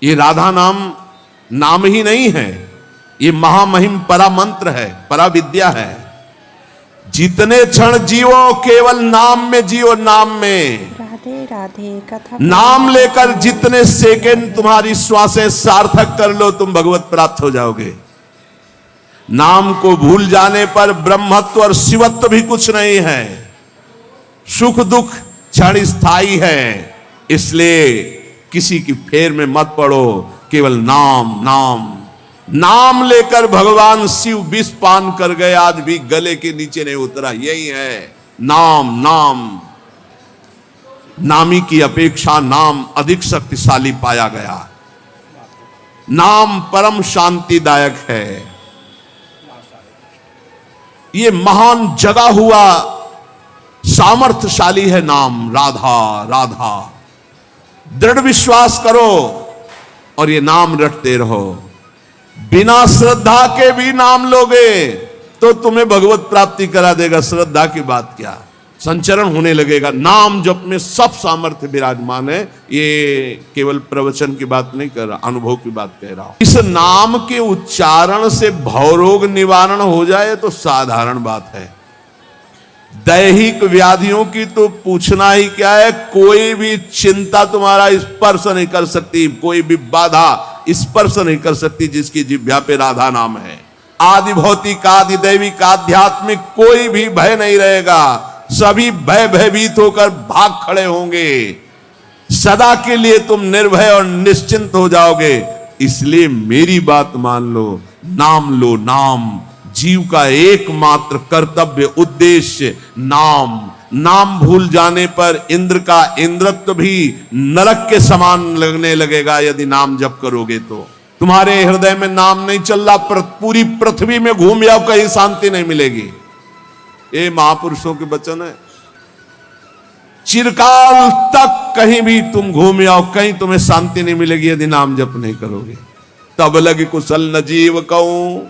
ये राधा नाम नाम ही नहीं है, ये महामहिम परा मंत्र है, परा विद्या है। जितने क्षण जियो केवल नाम में जियो, नाम में। राधे राधे कथा नाम लेकर जितने सेकंड तुम्हारी श्वासें सार्थक कर लो, तुम भगवत प्राप्त हो जाओगे। नाम को भूल जाने पर ब्रह्मत्व और शिवत्व भी कुछ नहीं है। सुख दुख क्षण स्थायी है, इसलिए किसी की फेर में मत पड़ो, केवल नाम नाम नाम लेकर भगवान शिव विष पान कर गए, आज भी गले के नीचे नहीं उतरा। यही है नाम नाम। नामी की अपेक्षा नाम अधिक शक्तिशाली पाया गया। नाम परम शांतिदायक है। ये महान जगा हुआ सामर्थ्यशाली है नाम, राधा राधा। दृढ़ विश्वास करो और ये नाम रटते रहो। बिना श्रद्धा के भी नाम लोगे तो तुम्हें भगवत प्राप्ति करा देगा। श्रद्धा की बात क्या, संचरण होने लगेगा। नाम जप में सब सामर्थ्य विराजमान है। ये केवल प्रवचन की बात नहीं कर रहा, अनुभव की बात कह रहा हूं। इस नाम के उच्चारण से भवरोग निवारण हो जाए तो साधारण बात है। दैहिक व्याधियों की तो पूछना ही क्या है। कोई भी चिंता तुम्हारा स्पर्श नहीं कर सकती, कोई भी बाधा स्पर्श नहीं कर सकती जिसकी जिह्वा पे राधा नाम है। आदि भौतिक, आदि दैविक, आध्यात्मिक कोई भी भय नहीं रहेगा। सभी भय भयभीत होकर भाग खड़े होंगे। सदा के लिए तुम निर्भय और निश्चिंत हो जाओगे। इसलिए मेरी बात मान लो, नाम लो। नाम जीव का एकमात्र कर्तव्य उद्देश्य नाम। नाम भूल जाने पर इंद्र का इंद्रत्व भी नरक के समान लगने लगेगा। यदि नाम जप करोगे तो तुम्हारे हृदय में नाम नहीं चल रहा, पूरी पृथ्वी में घूम जाओ, कहीं शांति नहीं मिलेगी। ये महापुरुषों के वचन है। चिरकाल तक कहीं भी तुम घूम आओ, कहीं तुम्हें शांति नहीं मिलेगी यदि नाम जप नहीं करोगे। तब लग कुशल न जीव कहूं,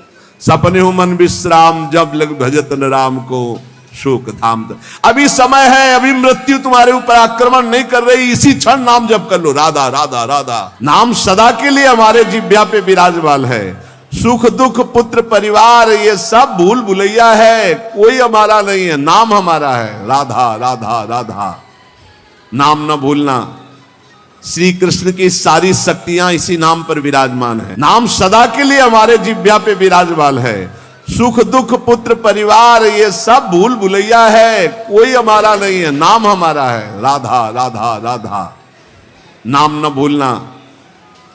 सपने हो मन विश्राम, जब लग भजत न राम को शोक धाम। अभी समय है, अभी मृत्यु तुम्हारे ऊपर आक्रमण नहीं कर रही। इसी क्षण नाम जप कर लो, राधा राधा राधा। नाम सदा के लिए हमारे जिह्वा पे विराजमान है। सुख दुख पुत्र परिवार ये सब भूल भुलैया है, कोई हमारा नहीं है। नाम हमारा है, राधा राधा राधा। नाम न भूलना। श्री कृष्ण की सारी शक्तियां इसी नाम पर विराजमान है। नाम सदा के लिए हमारे जिह्वा पे विराजमान है। सुख दुख पुत्र परिवार ये सब भूल भुलैया है, कोई हमारा नहीं है। नाम हमारा है, राधा राधा राधा। नाम न भूलना।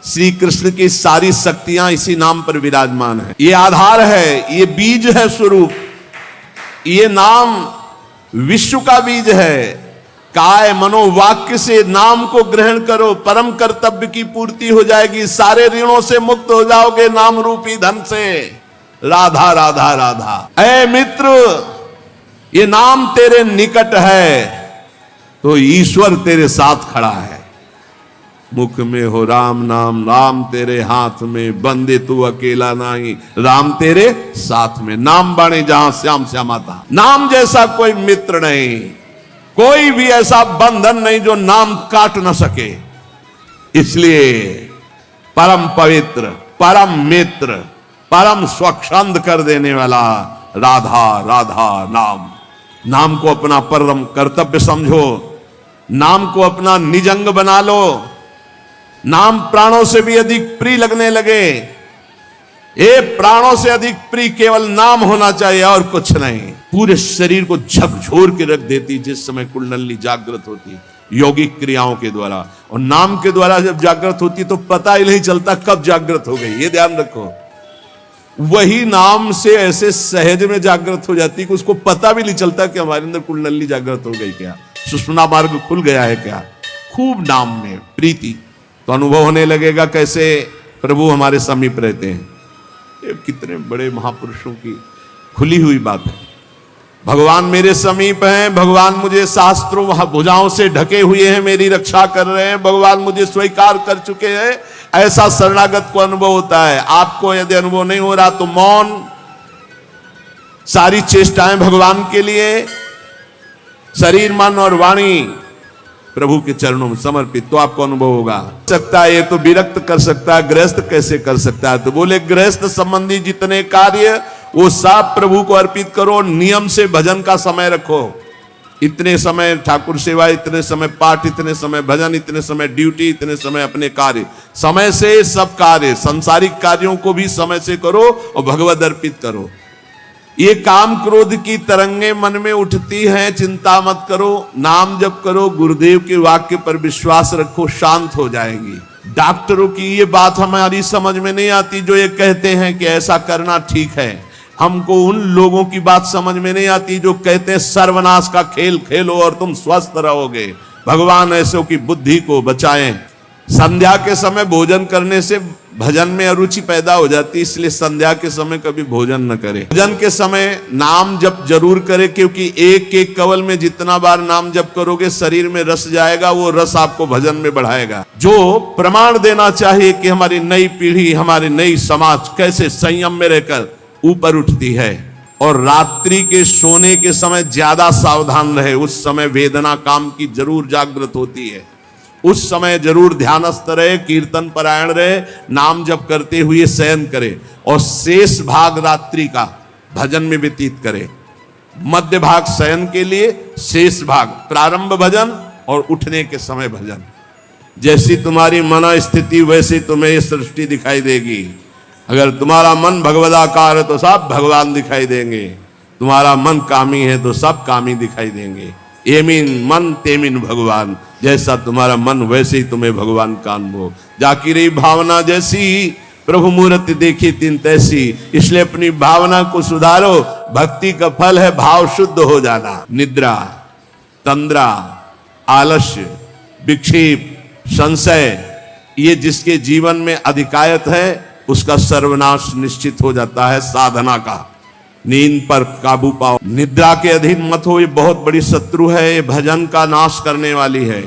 श्री कृष्ण की सारी शक्तियां इसी नाम पर विराजमान है। ये आधार है, ये बीज है, स्वरूप। ये नाम विश्व का बीज है। काय मनोवाक्य से नाम को ग्रहण करो, परम कर्तव्य की पूर्ति हो जाएगी। सारे ऋणों से मुक्त हो जाओगे नाम रूपी धन से। राधा राधा राधा। ऐ मित्र, ये नाम तेरे निकट है तो ईश्वर तेरे साथ खड़ा है। मुख में हो राम नाम, राम तेरे हाथ में, बंदे तू अकेला नहीं, राम तेरे साथ में। नाम बाणे जहां श्याम श्यामाता। नाम जैसा कोई मित्र नहीं, कोई भी ऐसा बंधन नहीं जो नाम काट न सके। इसलिए परम पवित्र, परम मित्र, परम स्वच्छंद कर देने वाला राधा राधा नाम। नाम को अपना परम कर्तव्य समझो। नाम को अपना निज अंग बना लो। नाम प्राणों से भी अधिक प्रिय लगने लगे। ये प्राणों से अधिक प्रिय केवल नाम होना चाहिए और कुछ नहीं। पूरे शरीर को झकझोर के रख देती जिस समय कुंडली जागृत होती यौगिक क्रियाओं के द्वारा। और नाम के द्वारा जब जागृत होती तो पता ही नहीं चलता कब जागृत हो गई। ये ध्यान रखो। वही नाम से ऐसे सहज में जागृत हो जाती कि उसको पता भी नहीं चलता कि हमारे अंदर कुंडली जागृत हो गई क्या, सुषुम्ना मार्ग खुल गया है क्या। खूब नाम में प्रीति तो अनुभव होने लगेगा कैसे प्रभु हमारे समीप रहते हैं। ये कितने बड़े महापुरुषों की खुली हुई बात है। भगवान मेरे समीप हैं, भगवान मुझे शास्त्रों भुजाओं से ढके हुए हैं, मेरी रक्षा कर रहे हैं, भगवान मुझे स्वीकार कर चुके हैं। ऐसा शरणागत को अनुभव होता है। आपको यदि अनुभव नहीं हो रहा तो मौन, सारी चेष्टाएं भगवान के लिए, शरीर मन और वाणी प्रभु के चरणों में समर्पित, तो आपको अनुभव होगा। सकता है ये तो विरक्त कर सकता है, गृहस्थ कैसे कर सकता है? तो बोले गृहस्थ संबंधी जितने कार्य वो सब प्रभु को अर्पित करो, नियम से भजन का समय रखो। इतने समय ठाकुर सेवा, इतने समय पाठ, इतने समय भजन, इतने समय ड्यूटी, इतने समय अपने कार्य, समय से सब कार्य, सांसारिक कार्यों को भी समय से करो और भगवद अर्पित करो। ये काम क्रोध की तरंगे मन में उठती हैं, चिंता मत करो, नाम जप करो, गुरुदेव के वाक्य पर विश्वास रखो, शांत हो जाएंगी। डॉक्टरों की ये बात हमारी समझ में नहीं आती जो ये कहते हैं कि ऐसा करना ठीक है। हमको उन लोगों की बात समझ में नहीं आती जो कहते हैं सर्वनाश का खेल खेलो और तुम स्वस्थ रहोगे। भगवान ऐसों की बुद्धि को बचाएं। संध्या के समय भोजन करने से भजन में अरुचि पैदा हो जाती है, इसलिए संध्या के समय कभी भोजन न करें। भोजन के समय नाम जप जरूर करें, क्योंकि एक एक कवल में जितना बार नाम जप करोगे शरीर में रस जाएगा, वो रस आपको भजन में बढ़ाएगा। जो प्रमाण देना चाहिए कि हमारी नई पीढ़ी, हमारी नई समाज कैसे संयम में रहकर ऊपर उठती है। और रात्रि के सोने के समय ज्यादा सावधान रहे, उस समय वेदना काम की जरूर जागृत होती है। उस समय जरूर ध्यानस्थ रहे, कीर्तन परायण रहे, नाम जप करते हुए शयन करे और शेष भाग रात्रि का भजन में व्यतीत करे। मध्य भाग शयन के लिए, शेष भाग प्रारंभ भजन और उठने के समय भजन। जैसी तुम्हारी मन स्थिति वैसी तुम्हें ये सृष्टि दिखाई देगी। अगर तुम्हारा मन भगवदाकार है तो सब भगवान दिखाई देंगे, तुम्हारा मन कामी है तो सब कामी दिखाई देंगे। एमिन मन तेमिन भगवान, जैसा तुम्हारा मन वैसे ही तुम्हें भगवान का अनुभव। जाकी रही भावना जैसी, प्रभु मूर्ति देखी तिन तैसी। इसलिए अपनी भावना को सुधारो, भक्ति का फल है भाव शुद्ध हो जाना। निद्रा, तंद्रा, आलस्य, विक्षेप, संशय, ये जिसके जीवन में अधिकायत है उसका सर्वनाश निश्चित हो जाता है। साधना का नींद पर काबू पाओ, निद्रा के अधीन मत हो, ये बहुत बड़ी शत्रु है, ये भजन का नाश करने वाली है।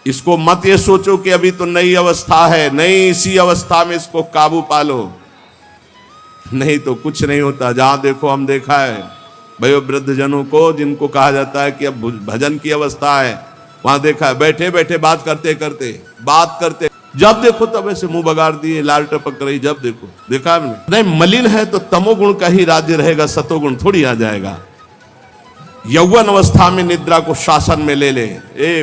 इसको मत ये सोचो कि अभी तो नई अवस्था है, नहीं, इसी अवस्था में इसको काबू पालो, नहीं तो कुछ नहीं होता। जहां देखो, हम देखा है वयोवृद्ध जनों को जिनको कहा जाता है कि अब भजन की अवस्था है, वहां देखा है बैठे बैठे बात करते जब देखो तब ऐसे मुंह बगाड़ दिए, लाल टपक रही, जब देखो देखा है नहीं। मलिन है तो तमोगुण का ही राज्य रहेगा, सतोगुण थोड़ी आ जाएगा। यौवन अवस्था में निद्रा को शासन में ले ले, ए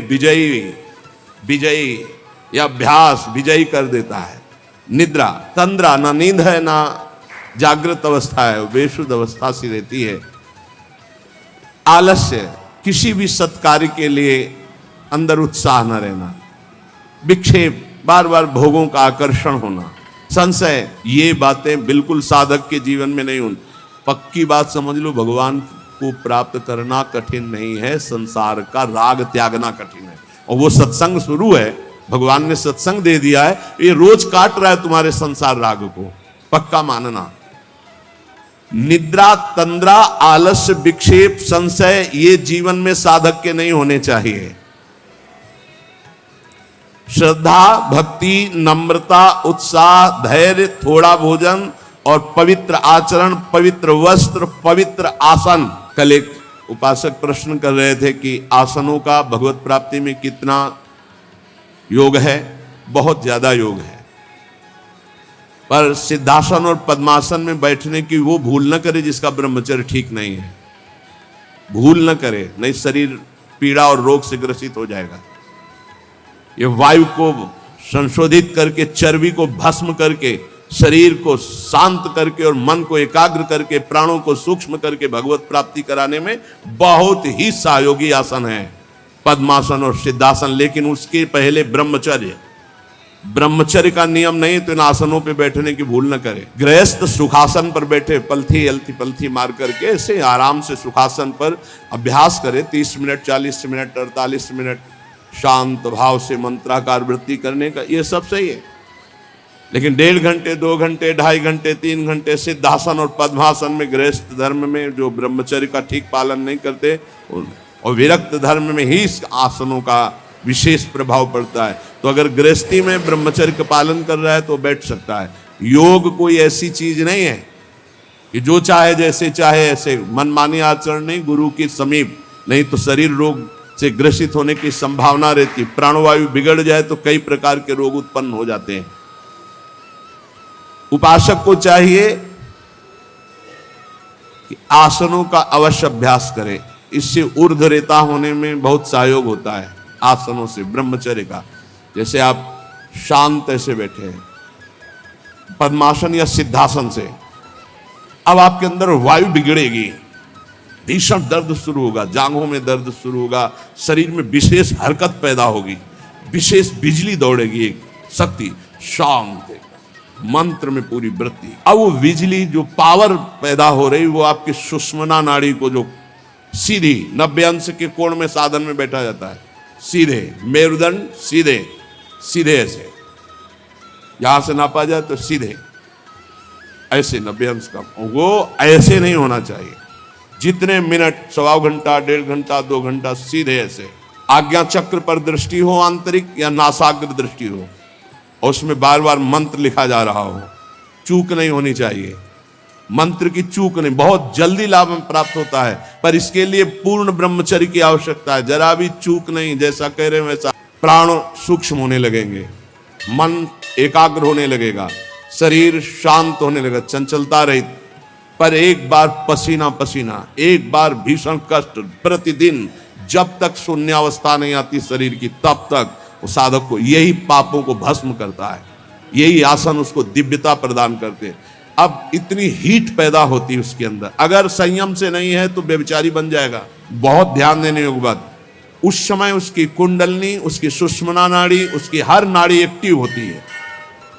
विजयी या अभ्यास विजयी कर देता है। निद्रा, तंद्रा, ना नींद है ना जागृत अवस्था है, बेशुद्ध अवस्था सी रहती है। आलस्य, किसी भी सत्कार्य के लिए अंदर उत्साह न रहना। विक्षेप, बार बार भोगों का आकर्षण होना। संशय, ये बातें बिल्कुल साधक के जीवन में नहीं होनी। पक्की बात समझ लो, भगवान को प्राप्त करना कठिन नहीं है, संसार का राग त्यागना कठिन है। और वो सत्संग शुरू है, भगवान ने सत्संग दे दिया है, ये रोज काट रहा है तुम्हारे संसार राग को, पक्का मानना। निद्रा, तंद्रा, आलस्य, विक्षेप, संशय, ये जीवन में साधक के नहीं होने चाहिए। श्रद्धा, भक्ति, नम्रता, उत्साह, धैर्य, थोड़ा भोजन और पवित्र आचरण, पवित्र वस्त्र, पवित्र आसन। कल एक उपासक प्रश्न कर रहे थे कि आसनों का भगवत प्राप्ति में कितना योग है। बहुत ज्यादा योग है, पर सिद्धासन और पद्मासन में बैठने की वो भूल न करे जिसका ब्रह्मचर्य ठीक नहीं है। भूल न करे, नहीं शरीर पीड़ा और रोग से ग्रसित हो जाएगा। ये वायु को संशोधित करके, चर्बी को भस्म करके, शरीर को शांत करके और मन को एकाग्र करके, प्राणों को सूक्ष्म करके भगवत प्राप्ति कराने में बहुत ही सहयोगी आसन है पद्मासन और सिद्धासन। लेकिन उसके पहले ब्रह्मचर्य का नियम नहीं, तो इन आसनों पे बैठने की भूल न करे। गृहस्थ सुखासन पर बैठे, पलथी मार करके ऐसे आराम से सुखासन पर अभ्यास करे। 30 मिनट, 40 मिनट, 48 मिनट शांत भाव से मंत्राकार वृत्ति करने का, ये सब सही है। लेकिन 1.5 घंटे, 2 घंटे, 2.5 घंटे, 3 घंटे सिद्धासन और पद्मासन में, गृहस्थ धर्म में जो ब्रह्मचर्य का ठीक पालन नहीं करते, और विरक्त धर्म में ही इस आसनों का विशेष प्रभाव पड़ता है। तो अगर गृहस्थी में ब्रह्मचर्य का पालन कर रहा है तो बैठ सकता है। योग कोई ऐसी चीज नहीं है कि जो चाहे जैसे चाहे ऐसे मनमानी आचरण नहीं, गुरु के समीप, नहीं तो शरीर रोग से ग्रसित होने की संभावना रहती। प्राणवायु बिगड़ जाए तो कई प्रकार के रोग उत्पन्न हो जाते हैं। उपासक को चाहिए कि आसनों का अवश्य अभ्यास करें। इससे ऊर्ध्वरेता होने में बहुत सहयोग होता है आसनों से, ब्रह्मचर्य का। जैसे आप शांत ऐसे बैठे हैं पद्मासन या सिद्धासन से, अब आपके अंदर वायु बिगड़ेगी, भीषण दर्द शुरू होगा, जांघों में दर्द शुरू होगा, शरीर में विशेष हरकत पैदा होगी, विशेष बिजली दौड़ेगी, एक शक्ति, शांत मंत्र में पूरी वृत्ति। अब वो बिजली जो पावर पैदा हो रही वो आपकी सुषुम्ना नाड़ी को, जो सीधी 90 अंश के कोण में साधन में बैठा जाता है, सीधे मेरुदंड सीधे सीधे, ऐसे यहां से नापा जाए तो सीधे ऐसे 90 अंश का, वो ऐसे नहीं होना चाहिए। जितने मिनट, 1.25 घंटा, 1.5 घंटा, 2 घंटा सीधे ऐसे। आज्ञा चक्र पर दृष्टि हो आंतरिक या नासाग्र दृष्टि हो, और उसमें बार बार मंत्र लिखा जा रहा हो, चूक नहीं होनी चाहिए। मंत्र की चूक नहीं, बहुत जल्दी लाभ में प्राप्त होता है, पर इसके लिए पूर्ण ब्रह्मचर्य की आवश्यकता है। जरा भी चूक नहीं, जैसा कह रहे हैं वैसा। प्राण सूक्ष्म होने लगेंगे, मन एकाग्र होने लगेगा, शरीर शांत होने लगेगा, चंचलता रहित। पर एक बार पसीना पसीना, एक बार भीषण कष्ट प्रतिदिन, जब तक शून्यावस्था नहीं आती शरीर की, तब तक वो साधक को, यही पापों को भस्म करता है। यही आसन उसको दिव्यता प्रदान करते हैं। अब इतनी हीट पैदा होती है उसके अंदर, अगर संयम से नहीं है तो व्यभिचारी बन जाएगा। बहुत ध्यान देने योग्य बात, उस समय उसकी कुंडलनी, उसकी सुषुम्ना नाड़ी, उसकी हर नाड़ी एक्टिव होती है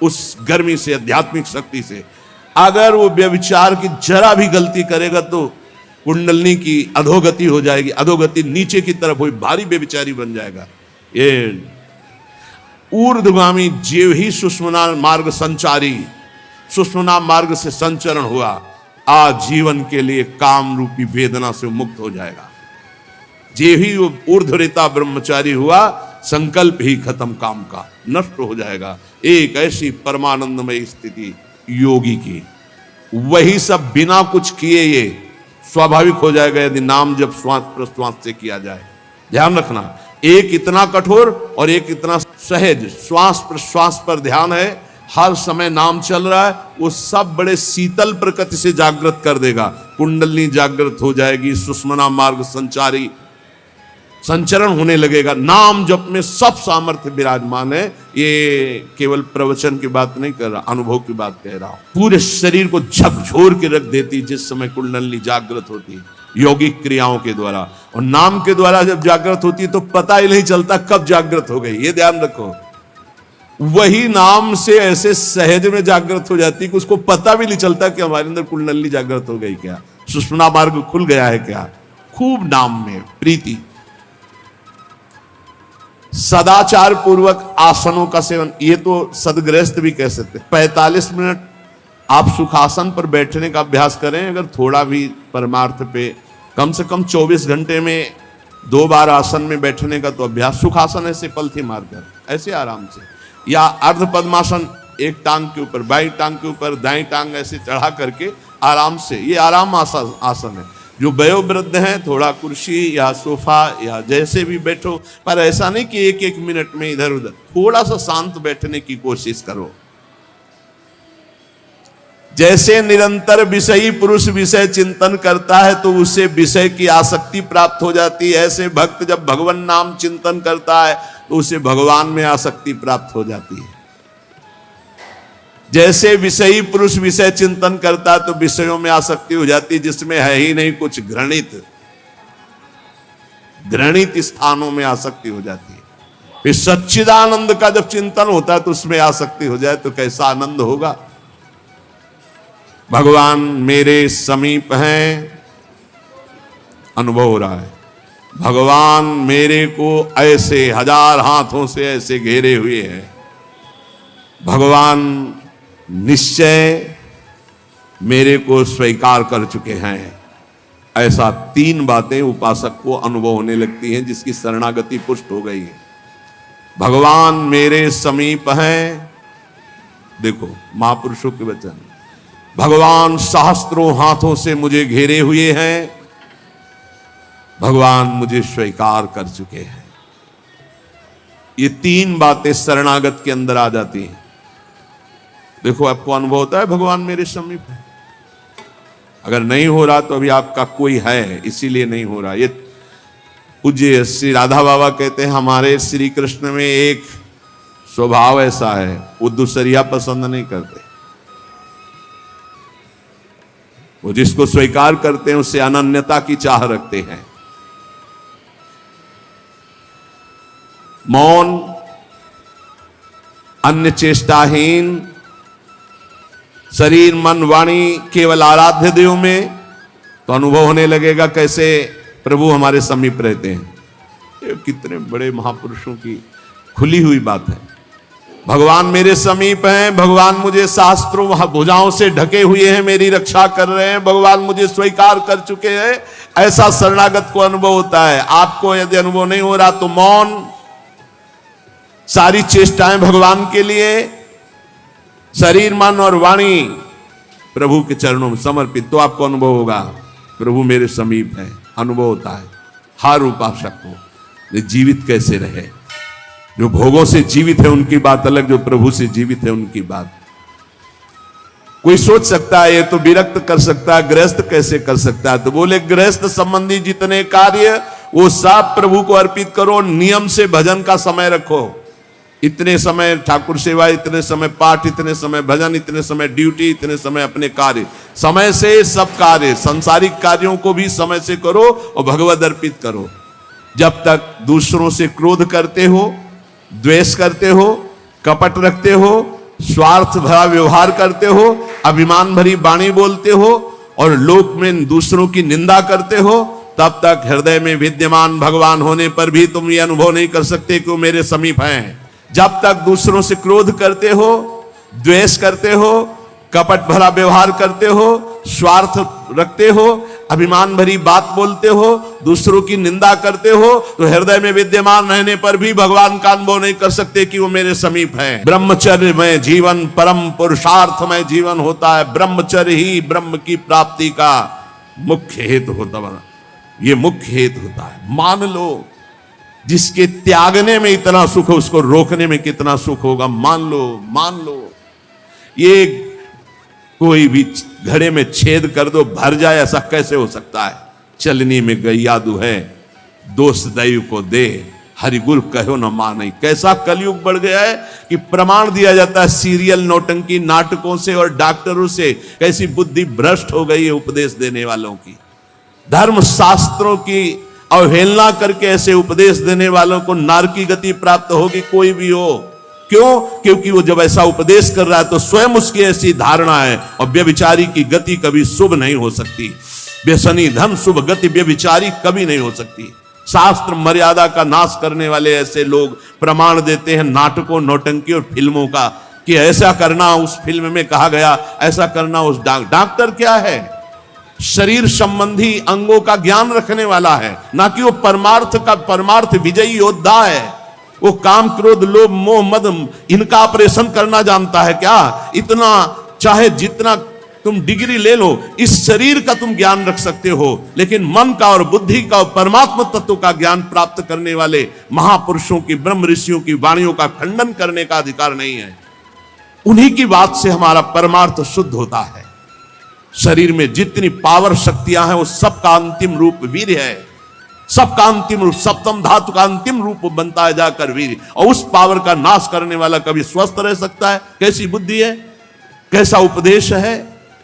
उस गर्मी से, आध्यात्मिक शक्ति से। अगर वो व्यभिचार की जरा भी गलती करेगा तो कुंडलनी की अधोगति हो जाएगी, अधोगति नीचे की तरफ हुई, भारी व्यभिचारी बन जाएगा। ये ऊर्ध्वगामी जीव ही सुषुम्ना मार्ग संचारी, सुषुम्ना मार्ग से संचरण हुआ, आजीवन के लिए काम रूपी वेदना से मुक्त हो जाएगा। जे ही वो ऊर्ध्वरेता ब्रह्मचारी हुआ, संकल्प ही खत्म काम का, नष्ट हो जाएगा। एक ऐसी परमानंदमय स्थिति योगी की, वही सब बिना कुछ किए ये स्वाभाविक हो जाएगा यदि नाम जब श्वास प्रश्वास से किया जाए। ध्यान रखना, एक इतना कठोर और एक इतना सहज। श्वास प्रश्वास पर ध्यान है, हर समय नाम चल रहा है, वो सब बड़े शीतल प्रकृति से जागृत कर देगा। कुंडलनी जागृत हो जाएगी, सुषुम्ना मार्ग संचारी संचरण होने लगेगा। नाम जप में सब सामर्थ्य विराजमान है। ये केवल प्रवचन की बात नहीं कर रहा, अनुभव की बात कह रहा हूं। पूरे शरीर को झकझोर के रख देती जिस समय कुंडलनी जागृत होती है यौगिक क्रियाओं के द्वारा, और नाम के द्वारा जब जागृत होती है तो पता ही नहीं चलता कब जागृत हो गई। ये ध्यान रखो, वही नाम से ऐसे सहज में जागृत हो जाती कि उसको पता भी नहीं चलता कि हमारे अंदर कुंडलनी जागृत हो गई क्या, सुषुम्ना मार्ग खुल गया है क्या। खूब नाम में प्रीति। सदाचार पूर्वक आसनों का सेवन, ये तो सदगृहस्थ भी कह सकते। 45 मिनट आप सुखासन पर बैठने का अभ्यास करें। अगर थोड़ा भी परमार्थ पे, कम से कम 24 घंटे में 2 बार आसन में बैठने का तो अभ्यास। सुखासन ऐसे पलथी मारकर ऐसे आराम से, या अर्ध पद्मासन, एक टांग के ऊपर, बाई टांग के ऊपर दाई टांग ऐसे चढ़ा करके आराम से, ये आराम आसन है। जो वयोवृद्ध हैं थोड़ा कुर्सी या सोफा या जैसे भी बैठो, पर ऐसा नहीं कि एक एक मिनट में इधर उधर, थोड़ा सा शांत बैठने की कोशिश करो। जैसे निरंतर विषयी पुरुष विषय चिंतन करता है तो उसे विषय की आसक्ति प्राप्त हो जाती है, ऐसे भक्त जब भगवान नाम चिंतन करता है तो उसे भगवान में आसक्ति प्राप्त हो जाती है। जैसे विषयी पुरुष विषय चिंतन करता है तो विषयों में आसक्ति हो जाती है जिसमें है ही नहीं कुछ, घृणित स्थानों में आसक्ति हो जाती है। फिर सच्चिदानंद का जब चिंतन होता है तो उसमें आसक्ति हो जाए तो कैसा आनंद होगा। भगवान मेरे समीप हैं, अनुभव हो रहा है। भगवान मेरे को ऐसे 1000 हाथों से ऐसे घेरे हुए हैं। भगवान निश्चय मेरे को स्वीकार कर चुके हैं। ऐसा 3 बातें उपासक को अनुभव होने लगती हैं जिसकी शरणागति पुष्ट हो गई है। भगवान मेरे समीप हैं, देखो महापुरुषों के वचन। भगवान सहस्त्रों हाथों से मुझे घेरे हुए हैं। भगवान मुझे स्वीकार कर चुके हैं। ये तीन बातें शरणागत के अंदर आ जाती हैं। देखो आपको अनुभव होता है भगवान मेरे समीप है। अगर नहीं हो रहा तो अभी आपका कोई है, इसीलिए नहीं हो रहा। ये पूज्य श्री राधा बाबा कहते हैं हमारे श्री कृष्ण में एक स्वभाव ऐसा है, वो दूसरिया पसंद नहीं करते। वो जिसको स्वीकार करते हैं उससे अनन्यता की चाह रखते हैं। मौन, अन्य चेष्टाहीन, शरीर मन वाणी केवल आराध्य देव में, तो अनुभव होने लगेगा कैसे प्रभु हमारे समीप रहते हैं। ये कितने बड़े महापुरुषों की खुली हुई बात है। भगवान मेरे समीप हैं, भगवान मुझे शास्त्रों भुजाओं से ढके हुए हैं, मेरी रक्षा कर रहे हैं, भगवान मुझे स्वीकार कर चुके हैं। ऐसा शरणागत को अनुभव होता है। आपको यदि अनुभव नहीं हो रहा तो मौन, सारी चेष्टाएं भगवान के लिए, शरीर मन और वाणी प्रभु के चरणों में समर्पित, तो आपको अनुभव होगा प्रभु मेरे समीप है। अनुभव होता है हर उपासक को। जीवित कैसे रहे, जो भोगों से जीवित है उनकी बात अलग, जो प्रभु से जीवित है उनकी बात। कोई सोच सकता है ये तो विरक्त कर सकता है, गृहस्थ कैसे कर सकता है? तो बोले गृहस्थ संबंधी जितने कार्य वो सब प्रभु को अर्पित करो, नियम से भजन का समय रखो। इतने समय ठाकुर सेवा, इतने समय पाठ, इतने समय भजन, इतने समय ड्यूटी, इतने समय अपने कार्य, समय से सब कार्य, सांसारिक कार्यों को भी समय से करो और भगवद अर्पित करो। जब तक दूसरों से क्रोध करते हो, द्वेष करते हो, कपट रखते हो, स्वार्थ भरा व्यवहार करते हो, अभिमान भरी वाणी बोलते हो और लोक में दूसरों की निंदा करते हो, तब तक हृदय में विद्यमान भगवान होने पर भी तुम ये अनुभव नहीं कर सकते कि वो मेरे समीप हैं। जब तक दूसरों से क्रोध करते हो, द्वेष करते हो, कपट भरा व्यवहार करते हो, स्वार्थ रखते हो, अभिमान भरी बात बोलते हो, दूसरों की निंदा करते हो, तो हृदय में विद्यमान रहने पर भी भगवान का अनुभव नहीं कर सकते कि वो मेरे समीप है। ब्रह्मचर्य में जीवन परम पुरुषार्थ में जीवन होता है। ब्रह्मचर्य ही ब्रह्म की प्राप्ति का मुख्य हेतु होता है। ये मुख्य हेतु होता है। मान लो जिसके त्यागने में इतना सुख है, उसको रोकने में कितना सुख होगा। मान लो ये कोई भी घड़े में छेद कर दो भर जाए, ऐसा कैसे हो सकता है? चलनी में गैया दुहे, दोष दैव को दे, हरि गुरु कहो न माने। कैसा कलयुग बढ़ गया है कि प्रमाण दिया जाता है सीरियल नौटंकी नाटकों से और डॉक्टरों से। कैसी बुद्धि भ्रष्ट हो गई है उपदेश देने वालों की। धर्म शास्त्रों की अवहेलना करके ऐसे उपदेश देने वालों को नरक की गति प्राप्त होगी, कोई भी हो। क्यों? क्योंकि वो जब ऐसा उपदेश कर रहा है तो स्वयं उसकी ऐसी धारणा है। और व्यभिचारी की गति कभी शुभ नहीं हो सकती। व्यसनी धन शुभ गति व्यभिचारी कभी नहीं हो सकती। शास्त्र मर्यादा का नाश करने वाले ऐसे लोग प्रमाण देते हैं नाटकों, नौटंकी और फिल्मों का कि ऐसा करना उस फिल्म में कहा गया, ऐसा करना उस डॉक्टर क्या है? शरीर संबंधी अंगों का ज्ञान रखने वाला है, ना कि वो परमार्थ विजयी योद्धा है। वो काम क्रोध लोभ मोह मद इनका ऑपरेशन करना जानता है क्या? इतना चाहे जितना तुम डिग्री ले लो, इस शरीर का तुम ज्ञान रख सकते हो, लेकिन मन का और बुद्धि का और परमात्मा तत्व का ज्ञान प्राप्त करने वाले महापुरुषों की, ब्रह्म ऋषियों की वाणियों का खंडन करने का अधिकार नहीं है। उन्हीं की बात से हमारा परमार्थ शुद्ध होता है। शरीर में जितनी पावर शक्तियां हैं वो सबका अंतिम रूप वीर है। सबका अंतिम रूप, सप्तम धातु का अंतिम रूप बनता है जाकर वीर। और उस पावर का नाश करने वाला कभी स्वस्थ रह सकता है? कैसी बुद्धि है, कैसा उपदेश है।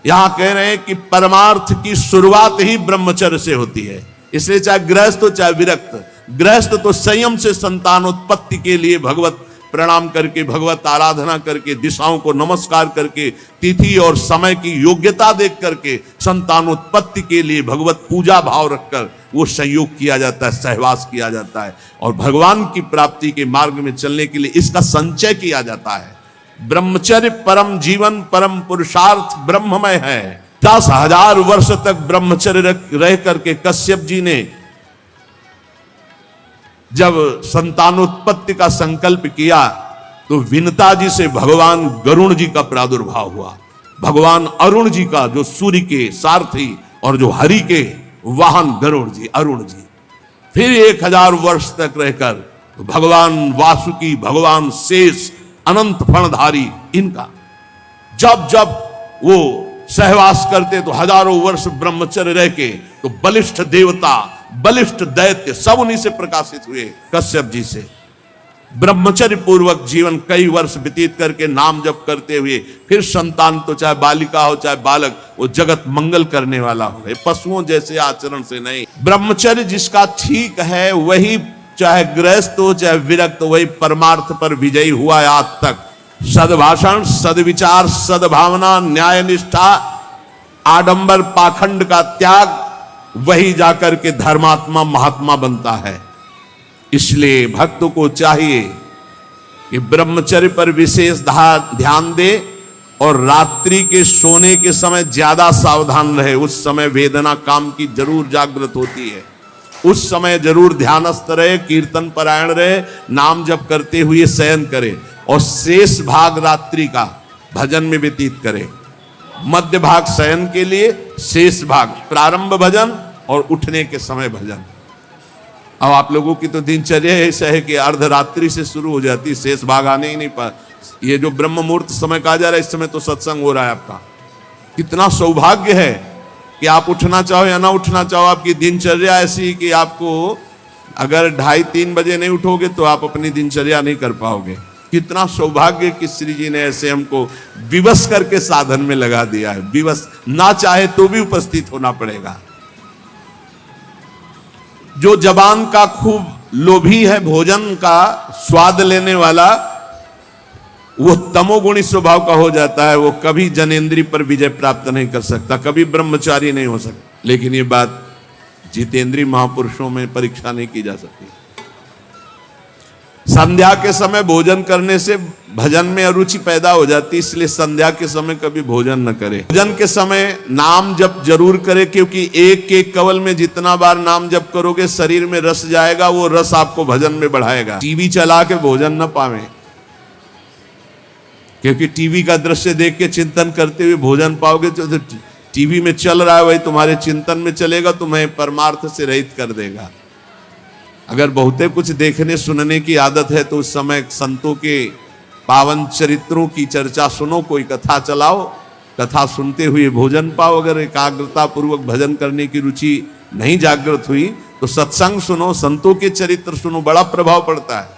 यहां कह रहे हैं कि परमार्थ की शुरुआत ही ब्रह्मचर्य से होती है। इसलिए चाहे गृहस्थ हो चाहे विरक्त, गृहस्थ तो संयम से संतानोत्पत्ति के लिए भगवत प्रणाम करके, भगवत आराधना करके, दिशाओं को नमस्कार करके, तिथि और समय की योग्यता देख करके संतानोत्पत्ति के लिए भगवत पूजा भाव रखकर वो संयोग किया जाता है, सहवास किया जाता है। और भगवान की प्राप्ति के मार्ग में चलने के लिए इसका संचय किया जाता है। ब्रह्मचर्य परम जीवन, परम पुरुषार्थ ब्रह्ममय है। 10,000 वर्ष तक ब्रह्मचर्य रह करके कश्यप जी ने जब संतानोत्पत्ति का संकल्प किया तो विनता जी से भगवान गरुण जी का प्रादुर्भाव हुआ। भगवान अरुण जी का, जो सूर्य के सारथी और जो हरि के वाहन गरुण जी, अरुण जी, फिर 1000 वर्ष तक रहकर तो भगवान वासुकी, भगवान शेष, अनंत फणधारी, इनका जब जब वो सहवास करते तो हजारों वर्ष ब्रह्मचर्य रह के तो बलिष्ठ देवता, बलिष्ठ दैत्य सब उन्हीं से प्रकाशित हुए, कश्यप जी से। ब्रह्मचर्य पूर्वक जीवन कई वर्ष व्यतीत करके नाम जप करते हुए फिर संतान, तो चाहे बालिका हो चाहे बालक, वो जगत मंगल करने वाला हो गए, पशुओं जैसे आचरण से नहीं। ब्रह्मचर्य जिसका ठीक है वही, चाहे गृहस्थ हो चाहे विरक्त, वही परमार्थ पर विजयी हुआ है आज तक। सद्भाषण, सद्विचार, सद्भावना, न्याय निष्ठा, आडंबर पाखंड का त्याग, वही जाकर के धर्मात्मा महात्मा बनता है। इसलिए भक्त को चाहिए कि ब्रह्मचर्य पर विशेष ध्यान दे और रात्रि के सोने के समय ज्यादा सावधान रहे। उस समय वेदना काम की जरूर जागृत होती है, उस समय जरूर ध्यानस्थ रहे, कीर्तन परायण रहे, नाम जप करते हुए शयन करे और शेष भाग रात्रि का भजन में व्यतीत करे। मध्य भाग शयन के लिए, शेष भाग प्रारंभ भजन और उठने के समय भजन। अब आप लोगों की तो दिनचर्या ऐसा है कि अर्धरात्रि से शुरू हो जाती, शेष भाग आने ही नहीं पा। ये जो ब्रह्म मुहूर्त समय कहा जा रहा है, इस समय तो सत्संग हो रहा है आपका। कितना सौभाग्य है कि आप उठना चाहो या ना उठना चाहो, आपकी दिनचर्या ऐसी कि आपको अगर 2:30-3 बजे नहीं उठोगे तो आप अपनी दिनचर्या नहीं कर पाओगे। कितना सौभाग्य कि श्री जी ने ऐसे हमको विवश करके साधन में लगा दिया है। विवश ना चाहे तो भी उपस्थित होना पड़ेगा। जो जबान का खूब लोभी है, भोजन का स्वाद लेने वाला, वो तमोगुणी स्वभाव का हो जाता है। वो कभी जनेंद्रिय पर विजय प्राप्त नहीं कर सकता, कभी ब्रह्मचारी नहीं हो सकता। लेकिन ये बात जितेंद्रीय महापुरुषों में परीक्षा नहीं की जा सकती। संध्या के समय भोजन करने से भजन में अरुचि पैदा हो जाती, इसलिए संध्या के समय कभी भोजन न करें। भोजन के समय नाम जप जरूर करें, क्योंकि एक एक कवल में जितना बार नाम जप करोगे शरीर में रस जाएगा, वो रस आपको भजन में बढ़ाएगा। टीवी चला के भोजन न पावे, क्योंकि टीवी का दृश्य देख के चिंतन करते हुए भोजन पाओगे तो टीवी में चल रहा है वही तुम्हारे चिंतन में चलेगा, तुम्हें परमार्थ से रहित कर देगा। अगर बहुते कुछ देखने सुनने की आदत है तो उस समय संतों के पावन चरित्रों की चर्चा सुनो, कोई कथा चलाओ, कथा सुनते हुए भोजन पाओ। अगर एकाग्रता पूर्वक भजन करने की रुचि नहीं जागृत हुई तो सत्संग सुनो, संतों के चरित्र सुनो, बड़ा प्रभाव पड़ता है।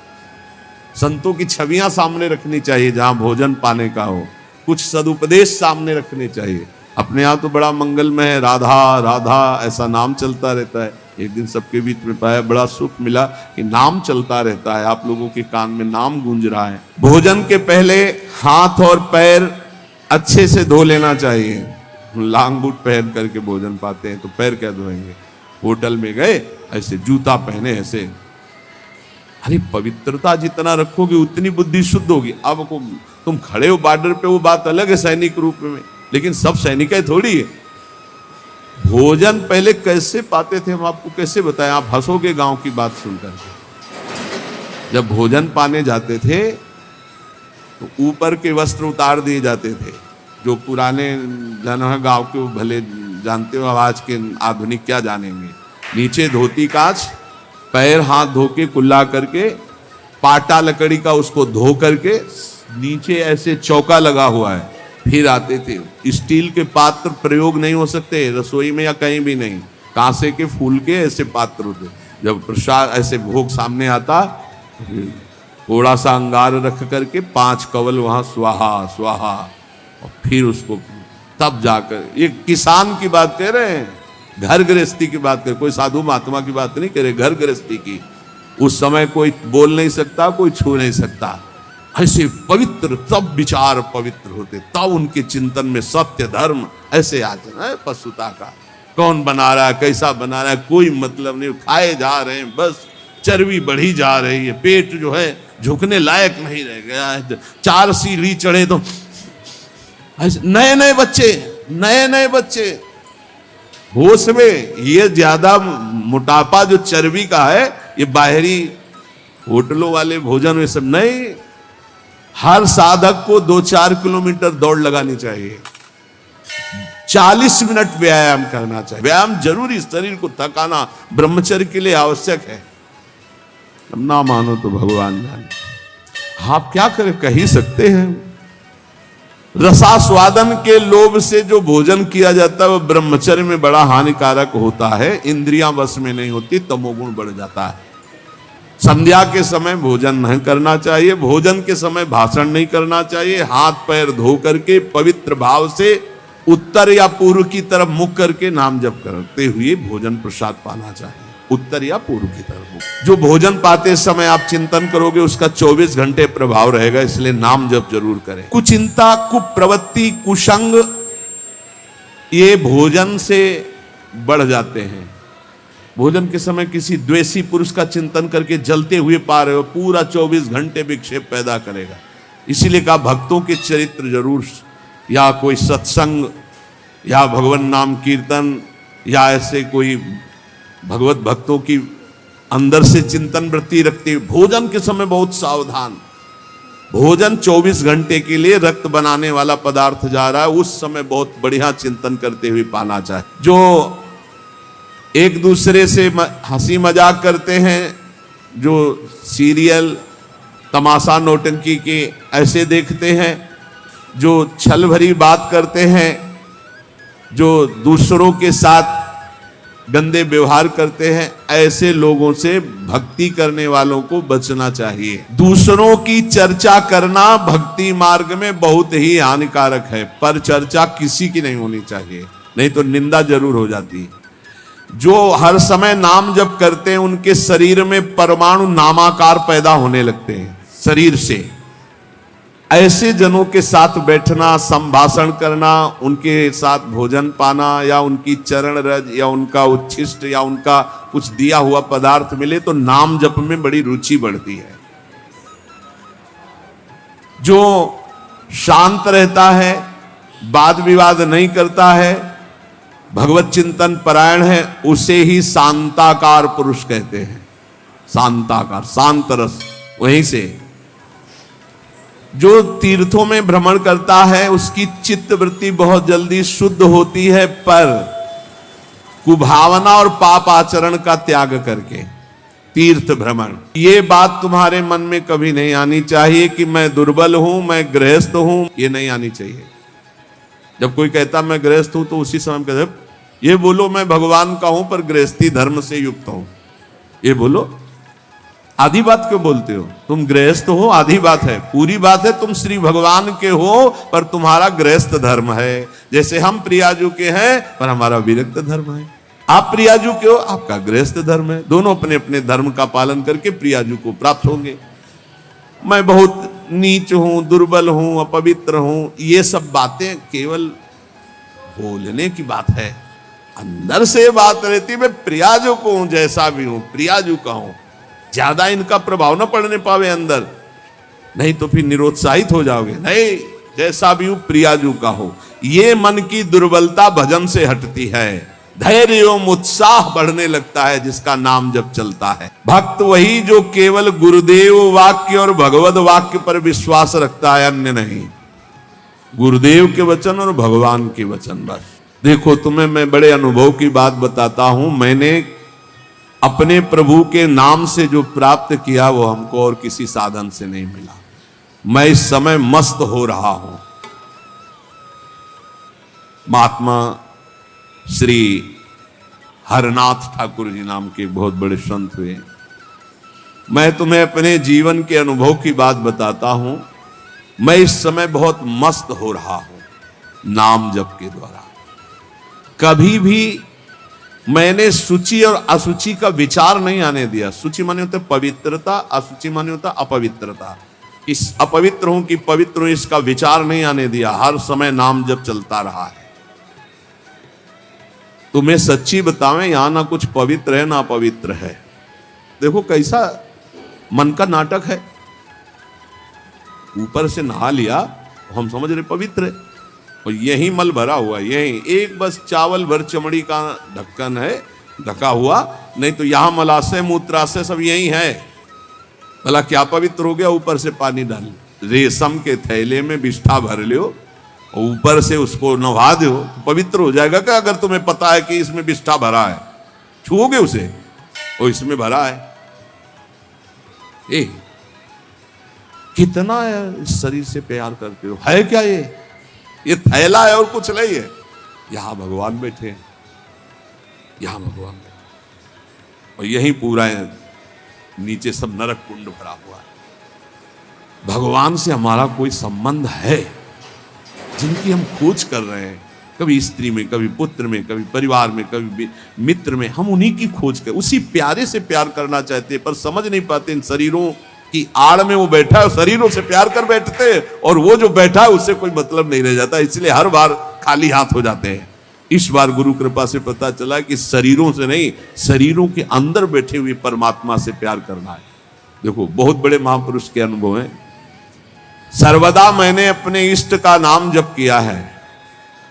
संतों की छवियां सामने रखनी चाहिए जहां भोजन पाने का हो, कुछ सदुपदेश सामने रखने चाहिए। अपने यहाँ तो बड़ा मंगलमय है, राधा राधा ऐसा नाम चलता रहता है। एक दिन सबके बीच में पाया, बड़ा सुख मिला कि नाम चलता रहता है, आप लोगों के कान में नाम गूंज रहा है। भोजन के पहले हाथ और पैर अच्छे से धो लेना चाहिए। लांग बूट पहन करके भोजन पाते हैं तो पैर क्या धोएंगे। होटल में गए ऐसे जूता पहने ऐसे, अरे पवित्रता जितना रखोगे उतनी बुद्धि शुद्ध होगी। अब तुम खड़े हो बॉर्डर पे, वो बात अलग है सैनिक रूप में, लेकिन सब सैनिक है थोड़ी है। भोजन पहले कैसे पाते थे हम आपको कैसे बताएं, आप हंसोगे गांव की बात सुनकर के। जब भोजन पाने जाते थे तो ऊपर के वस्त्र उतार दिए जाते थे। जो पुराने जन है गांव के, वो भले जानते हो, आज के आधुनिक क्या जानेंगे। नीचे धोती कांच, पैर हाथ धो के कुल्ला करके, पाटा लकड़ी का उसको धो करके, नीचे ऐसे चौका लगा हुआ है, फिर आते थे। स्टील के पात्र प्रयोग नहीं हो सकते रसोई में या कहीं भी नहीं, कांसे के फूल के ऐसे पात्र होते। जब प्रसाद ऐसे भोग सामने आता, थोड़ा सा अंगार रख करके 5 कवल वहां स्वाहा स्वाहा, और फिर उसको तब जाकर, ये किसान की बात कह रहे हैं, घर गृहस्थी की बात कर, कोई साधु महात्मा की बात नहीं करे, घर गृहस्थी की। उस समय कोई बोल नहीं सकता, कोई छू नहीं सकता। ऐसे पवित्र, तब विचार पवित्र होते, तब उनके चिंतन में सत्य धर्म ऐसे आते हैं। पशुता का कौन बना रहा है, कैसा बना रहा है, कोई मतलब नहीं, खाए जा रहे हैं, बस चर्बी बढ़ी जा रही है, पेट जो है झुकने लायक नहीं रह गया है। 4 सीढ़ी चढ़े तो ऐसे नए नए बच्चे होश में। ये ज्यादा मोटापा जो चर्बी का है, ये बाहरी होटलों वाले भोजन में सब नहीं। हर साधक को 2-4 किलोमीटर दौड़ लगानी चाहिए। 40 मिनट व्यायाम करना चाहिए। व्यायाम जरूरी, शरीर को थकाना ब्रह्मचर्य के लिए आवश्यक है। अब ना मानो तो भगवान जाने, आप क्या करें, कह ही सकते हैं। रसास्वादन के लोभ से जो भोजन किया जाता है वह ब्रह्मचर्य में बड़ा हानिकारक होता है। इंद्रियां बस में नहीं होती, तमोगुण बढ़ जाता है। संध्या के समय भोजन नहीं करना चाहिए, भोजन के समय भाषण नहीं करना चाहिए। हाथ पैर धो करके पवित्र भाव से उत्तर या पूर्व की तरफ मुख करके नाम जप करते हुए भोजन प्रसाद पाना चाहिए। उत्तर या पूर्व की तरफ मुख। जो भोजन पाते समय आप चिंतन करोगे उसका 24 घंटे प्रभाव रहेगा, इसलिए नाम जप जरूर करें। कुचिंता, कुप्रवृत्ति, कुसंग ये भोजन से बढ़ जाते हैं। भोजन के समय किसी द्वेषी पुरुष का चिंतन करके जलते हुए पा रहे हो, पूरा 24 घंटे विक्षेप पैदा करेगा। इसीलिए कहा भक्तों के चरित्र जरूर, या कोई सत्संग या भगवान नाम कीर्तन या ऐसे कोई भगवत भक्तों की अंदर से चिंतन वृत्ति रखते हुए भोजन के समय बहुत सावधान। भोजन 24 घंटे के लिए रक्त बनाने वाला पदार्थ जा रहा है, उस समय बहुत बढ़िया चिंतन करते हुए पाना चाहिए। जो एक दूसरे से हंसी मजाक करते हैं, जो सीरियल तमाशा नौटंकी के ऐसे देखते हैं, जो छल भरी बात करते हैं, जो दूसरों के साथ गंदे व्यवहार करते हैं, ऐसे लोगों से भक्ति करने वालों को बचना चाहिए। दूसरों की चर्चा करना भक्ति मार्ग में बहुत ही हानिकारक है, पर चर्चा किसी की नहीं होनी चाहिए, नहीं तो निंदा जरूर हो जाती है। जो हर समय नाम जप करते हैं उनके शरीर में परमाणु नामाकार पैदा होने लगते हैं शरीर से। ऐसे जनों के साथ बैठना, संभाषण करना, उनके साथ भोजन पाना या उनकी चरण रज या उनका उच्छिष्ट या उनका कुछ दिया हुआ पदार्थ मिले तो नाम जप में बड़ी रुचि बढ़ती है। जो शांत रहता है, वाद विवाद नहीं करता है, भगवत चिंतन परायण है, उसे ही शांताकार पुरुष कहते हैं। शांताकार, शांत रस। वहीं से जो तीर्थों में भ्रमण करता है उसकी चित्त वृत्ति बहुत जल्दी शुद्ध होती है, पर कुभावना और पाप आचरण का त्याग करके तीर्थ भ्रमण। ये बात तुम्हारे मन में कभी नहीं आनी चाहिए कि मैं दुर्बल हूं, मैं गृहस्थ हूं, ये नहीं आनी चाहिए। जब कोई कहता मैं गृहस्थ हूं तो उसी समय कहते ये बोलो मैं भगवान का हूं पर गृहस्थी धर्म से युक्त हूं। ये बोलो, आधी बात क्यों बोलते हो? तुम गृहस्थ हो, आधी बात है। पूरी बात है तुम श्री भगवान के हो पर तुम्हारा गृहस्थ धर्म है। जैसे हम प्रियाजू के हैं पर हमारा विरक्त धर्म है। आप प्रियाजू के हो, आपका गृहस्थ धर्म है। दोनों अपने अपने धर्म का पालन करके प्रियाजू को प्राप्त होंगे। मैं बहुत नीच हूं, दुर्बल हूं, अपवित्र हूं, ये सब बातें केवल बोलने की बात है। अंदर से बात रहती मैं प्रियाजू को हूं, जैसा भी हूं प्रियाजू का हूं। ज्यादा इनका प्रभाव न पड़ने पावे अंदर, नहीं तो फिर निरुत्साहित हो जाओगे। नहीं, जैसा भी हूं प्रियाजू का हो। ये मन की दुर्बलता भजन से हटती है, धैर्य एवं उत्साह बढ़ने लगता है जिसका नाम जब चलता है। भक्त वही जो केवल गुरुदेव वाक्य और भगवत वाक्य पर विश्वास रखता है, अन्य नहीं। गुरुदेव के वचन और भगवान के वचन बस। देखो तुम्हें मैं बड़े अनुभव की बात बताता हूं। मैंने अपने प्रभु के नाम से जो प्राप्त किया वो हमको और किसी साधन से नहीं मिला। मैं इस समय मस्त हो रहा हूं। महात्मा श्री हरनाथ ठाकुर जी नाम के बहुत बड़े संत हुए। मैं तुम्हें अपने जीवन के अनुभव की बात बताता हूं। मैं इस समय बहुत मस्त हो रहा हूं नाम जप के द्वारा। कभी भी मैंने शुचि और असुचि का विचार नहीं आने दिया। शुचि माने होता पवित्रता, असुचि माने होता अपवित्रता। इस अपवित्र हूं कि पवित्र हूं इसका विचार नहीं आने दिया। हर समय नाम जप चलता रहा है। तुम्हें सच्ची बतावें, यहां ना कुछ पवित्र है ना अपवित्र है। देखो कैसा मन का नाटक है। ऊपर से नहा लिया, हम समझ रहे पवित्र है, और यही मल भरा हुआ, यही एक बस चावल भर चमड़ी का ढक्कन है ढका हुआ, नहीं तो यहां मलाशय मूत्राशय सब यही है। भला क्या पवित्र हो गया? ऊपर से पानी डाल, रेशम के थैले में बिष्ठा भर लियो, और ऊपर से उसको नहा दो तो पवित्र हो जाएगा क्या? अगर तुम्हें पता है कि इसमें विष्ठा भरा है, छुओगे उसे और इसमें भरा है। कितना इस शरीर से प्यार करते हो, है क्या ये थैला है और कुछ नहीं है। यहां भगवान बैठे हैं, यहां भगवान बैठे और यही पूरा है, नीचे सब नरक कुंड भरा हुआ है। भगवान से हमारा कोई संबंध है जिनकी हम खोज कर रहे हैं, कभी स्त्री में, कभी पुत्र में, कभी परिवार में, कभी मित्र में, हम उन्हीं की खोज कर, उसी प्यारे से प्यार करना चाहते हैं, पर समझ नहीं पाते इन शरीरों की आड़ में वो बैठा है, शरीरों से प्यार कर बैठते हैं और वो जो बैठा है उससे कोई मतलब नहीं रह जाता, इसलिए हर बार खाली हाथ हो जाते हैं। इस बार गुरु कृपा से पता चला कि शरीरों से नहीं, शरीरों के अंदर बैठे हुए परमात्मा से प्यार करना है। देखो बहुत बड़े महापुरुष के अनुभव हैं। सर्वदा मैंने अपने इष्ट का नाम जप किया है,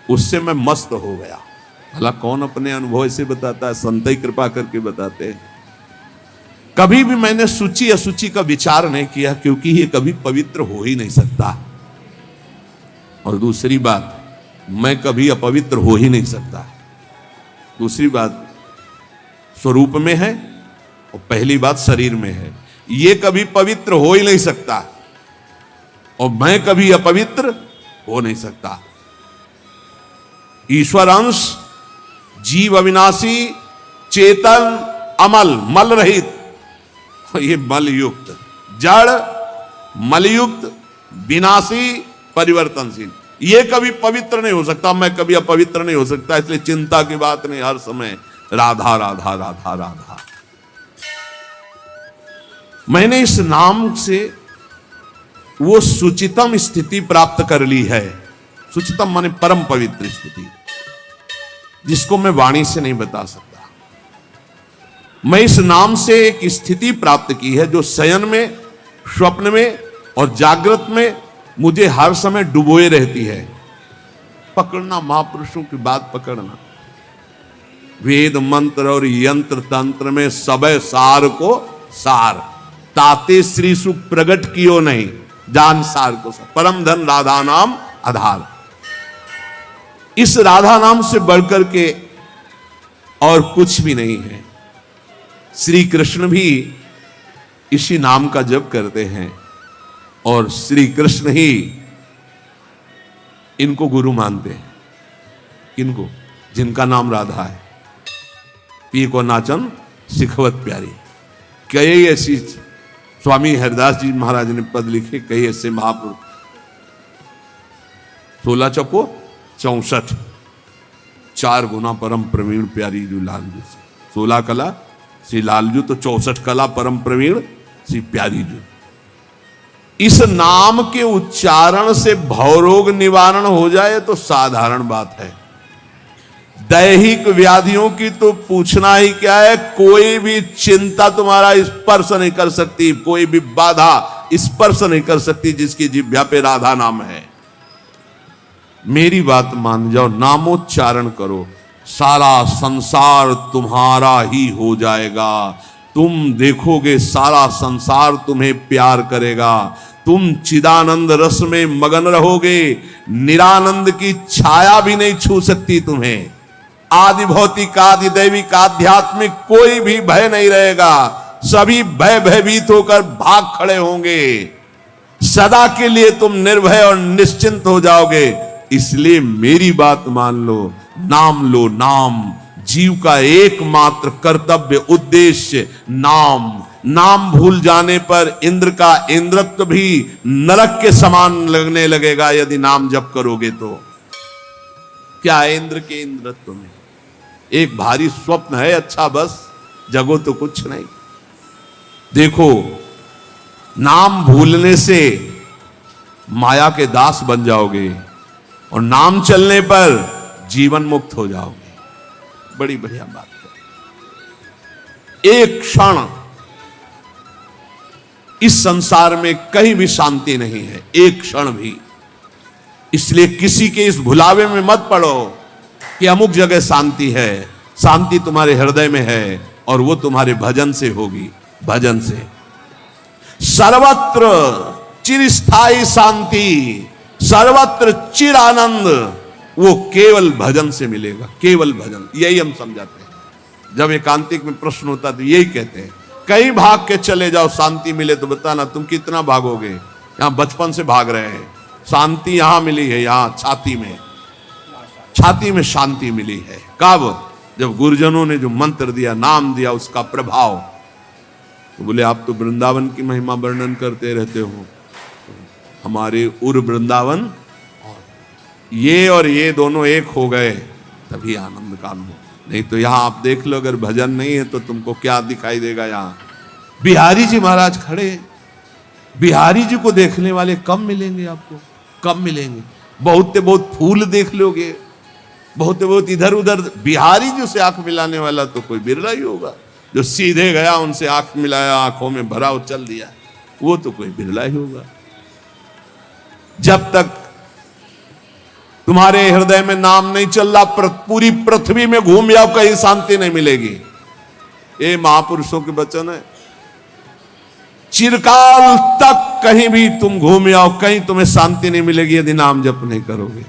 उससे मैं मस्त हो गया। भला कौन अपने अनुभव ऐसे बताता है? संत ही कृपा करके बताते हैं। कभी भी मैंने सूची असूची का विचार नहीं किया, क्योंकि ये कभी पवित्र हो ही नहीं सकता। और दूसरी बात, मैं कभी अपवित्र हो ही नहीं सकता। दूसरी बात स्वरूप में है और पहली बात शरीर में है, ये कभी पवित्र हो ही नहीं सकता और मैं कभी अपवित्र हो नहीं सकता। ईश्वर अंश, जीव अविनाशी, चेतन, अमल, मल रहित, ये मल युक्त, जड़, मलयुक्त, विनाशी, परिवर्तनशील, ये कभी पवित्र नहीं हो सकता, मैं कभी अपवित्र नहीं हो सकता। इसलिए चिंता की बात नहीं, हर समय राधा राधा राधा राधा। मैंने इस नाम से वो सुचितम स्थिति प्राप्त कर ली है। सुचितम माने परम पवित्र स्थिति, जिसको मैं वाणी से नहीं बता सकता। मैं इस नाम से एक स्थिति प्राप्त की है जो शयन में, स्वप्न में और जागृत में मुझे हर समय डुबोए रहती है। पकड़ना, महापुरुषों की बात पकड़ना। वेद मंत्र और यंत्र तंत्र में सबे सार को सार, ताते श्री सुख प्रगट कियो नहीं, जान सार को सार। परम धन राधा नाम आधार। इस राधा नाम से बढ़कर के और कुछ भी नहीं है। श्री कृष्ण भी इसी नाम का जप करते हैं और श्री कृष्ण ही इनको गुरु मानते हैं। किनको? जिनका नाम राधा है। पी को नाचन सिखवत प्यारी। कई ऐसी स्वामी हरिदास जी महाराज ने पद लिखे, कई ऐसे महापुरुष। 16 चौको 64, 4 गुना परम प्रवीण प्यारी जो लालजू से। 16 कला श्री लालजू, तो 64 कला परम प्रवीण श्री प्यारी जू। इस नाम के उच्चारण से भवरोग निवारण हो जाए तो साधारण बात है। दैहिक व्याधियों की तो पूछना ही क्या है। कोई भी चिंता तुम्हारा स्पर्श नहीं कर सकती, कोई भी बाधा स्पर्श नहीं कर सकती जिसकी जिह्वा पे राधा नाम है। मेरी बात मान जाओ, नामोच्चारण करो, सारा संसार तुम्हारा ही हो जाएगा। तुम देखोगे सारा संसार तुम्हें प्यार करेगा। तुम चिदानंद रस में मगन रहोगे, निरानंद की छाया भी नहीं छू सकती तुम्हें। आदि भौतिक, आदि दैविक, आध्यात्मिक कोई भी भय नहीं रहेगा। सभी भय भयभीत होकर भाग खड़े होंगे। सदा के लिए तुम निर्भय और निश्चिंत हो जाओगे। इसलिए मेरी बात मान लो, नाम लो। नाम जीव का एकमात्र कर्तव्य, उद्देश्य नाम। नाम भूल जाने पर इंद्र का इंद्रत्व भी नरक के समान लगने लगेगा यदि नाम जप करोगे तो। क्या है इंद्र के इंद्रत्व में? एक भारी स्वप्न है, अच्छा बस, जगो तो कुछ नहीं। देखो, नाम भूलने से माया के दास बन जाओगे और नाम चलने पर जीवन मुक्त हो जाओगे। बड़ी बढ़िया बात है। एक क्षण इस संसार में कहीं भी शांति नहीं है, एक क्षण भी। इसलिए किसी के इस भुलावे में मत पड़ो कि अमुक जगह शांति है। शांति तुम्हारे हृदय में है और वो तुम्हारे भजन से होगी। भजन से सर्वत्र चिरस्थायी शांति, सर्वत्र चिर आनंद वो केवल भजन से मिलेगा, केवल भजन। यही हम समझाते हैं। जब एकांतिक में प्रश्न होता तो यही कहते हैं, कहीं भाग के चले जाओ शांति मिले तो बताना तुम कितना भागोगे। यहां बचपन से भाग रहे हैं, शांति यहां मिली है, यहां छाती में शांति मिली है। कब? जब गुरुजनों ने जो मंत्र दिया, नाम दिया, उसका प्रभाव। तो बोले आप तो वृंदावन की महिमा वर्णन करते रहते हो, हमारे उर वृंदावन ये और ये दोनों एक हो गए तभी आनंद का अनुभव। नहीं तो यहां आप देख लो, अगर भजन नहीं है तो तुमको क्या दिखाई देगा। यहां बिहारी जी महाराज खड़े, बिहारी जी को देखने वाले कम मिलेंगे आपको, कम मिलेंगे। बहुत से बहुत फूल देख लोगे, बहुत से बहुत इधर उधर, बिहारी जी से आंख मिलाने वाला तो कोई बिरला ही होगा। जो सीधे गया उनसे आंख मिलाया, आंखों में भरा उछल दिया, वो तो कोई बिरला ही होगा। जब तक तुम्हारे हृदय में नाम नहीं चल रहा, पूरी पृथ्वी में घूम जाओ कहीं शांति नहीं मिलेगी। ये महापुरुषों के वचन है। चिरकाल तक कहीं भी तुम घूम जाओ, कहीं तुम्हें शांति नहीं मिलेगी यदि नाम जप नहीं करोगे।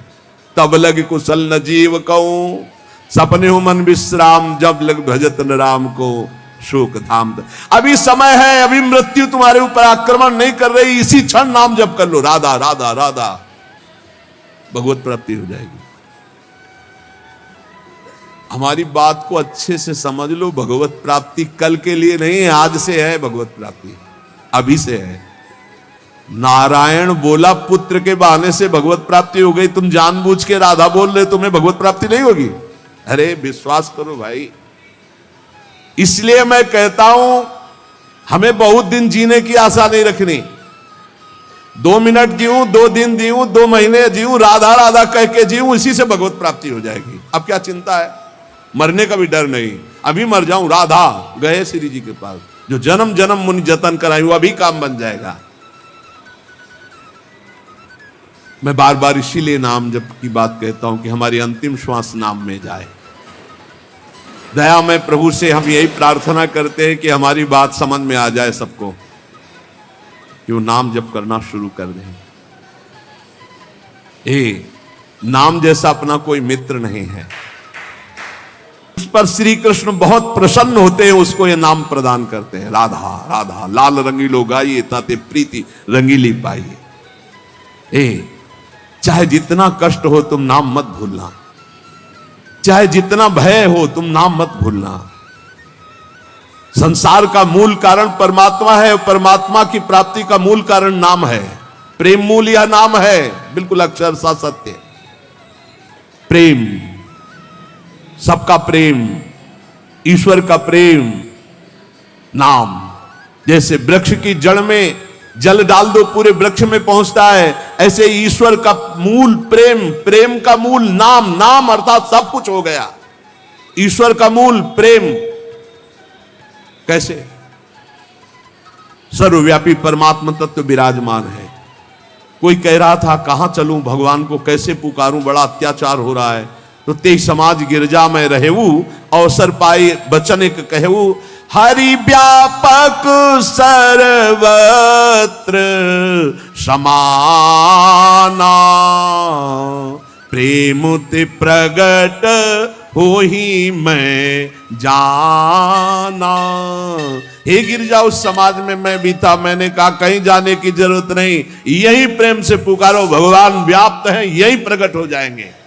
तब लग कुशल न जीव कहूं, सपने हो मन विश्राम, जब लग भजत न राम को शोक धाम। अभी समय है, अभी मृत्यु तुम्हारे ऊपर आक्रमण नहीं कर रही, इसी क्षण नाम जप कर लो, राधा राधा राधा, भगवत प्राप्ति हो जाएगी। हमारी बात को अच्छे से समझ लो, भगवत प्राप्ति कल के लिए नहीं है, आज से है भगवत प्राप्ति, अभी से है। नारायण बोला पुत्र के बहाने से भगवत प्राप्ति हो गई, तुम जानबूझ के राधा बोल रहे, तुम्हें भगवत प्राप्ति नहीं होगी। अरे विश्वास करो भाई। इसलिए मैं कहता हूं हमें बहुत दिन जीने की आशा नहीं रखनी। 2 मिनट जीऊं, 2 दिन जीऊं, 2 महीने जीऊं, राधा राधा कह के जीऊं, इसी से भगवत प्राप्ति हो जाएगी। अब क्या चिंता है, मरने का भी डर नहीं। अभी मर जाऊं, राधा गए श्री जी के पास, जो जन्म जन्म मुनि जतन कराई वो अभी काम बन जाएगा। मैं बार बार इसीलिए नाम जप की बात कहता हूं कि हमारी अंतिम श्वास नाम में जाए। दया में प्रभु से हम यही प्रार्थना करते हैं कि हमारी बात समझ में आ जाए सबको, कि वो नाम जप करना शुरू कर दें। नाम जैसा अपना कोई मित्र नहीं है। उस पर श्री कृष्ण बहुत प्रसन्न होते हैं, उसको ये नाम प्रदान करते हैं, राधा राधा लाल रंगीलो गाइए ताते प्रीति रंगीली पाइए। चाहे जितना कष्ट हो तुम नाम मत भूलना, चाहे जितना भय हो तुम नाम मत भूलना। संसार का मूल कारण परमात्मा है, परमात्मा की प्राप्ति का मूल कारण नाम है। प्रेम मूल यह नाम है, बिल्कुल अक्षरशः सत्य। प्रेम, सबका प्रेम, ईश्वर का प्रेम, नाम। जैसे वृक्ष की जड़ में जल डाल दो पूरे वृक्ष में पहुंचता है, ऐसे ईश्वर का मूल प्रेम, प्रेम का मूल नाम, नाम अर्थात सब कुछ हो गया। ईश्वर का मूल प्रेम। कैसे? सर्वव्यापी परमात्मा तत्व विराजमान है। कोई कह रहा था कहां चलूं, भगवान को कैसे पुकारूं, बड़ा अत्याचार हो रहा है। तो ते समाज गिरजा में रहेऊ, अवसर पाई बचन एक कहू, हरि व्यापक सर्वत्र समाना, प्रेम ते प्रगट हो ही मैं जाना। हे गिरजा उस समाज में मैं भी था, मैंने कहा कहीं जाने की जरूरत नहीं, यही प्रेम से पुकारो, भगवान व्याप्त है, यही प्रकट हो जाएंगे।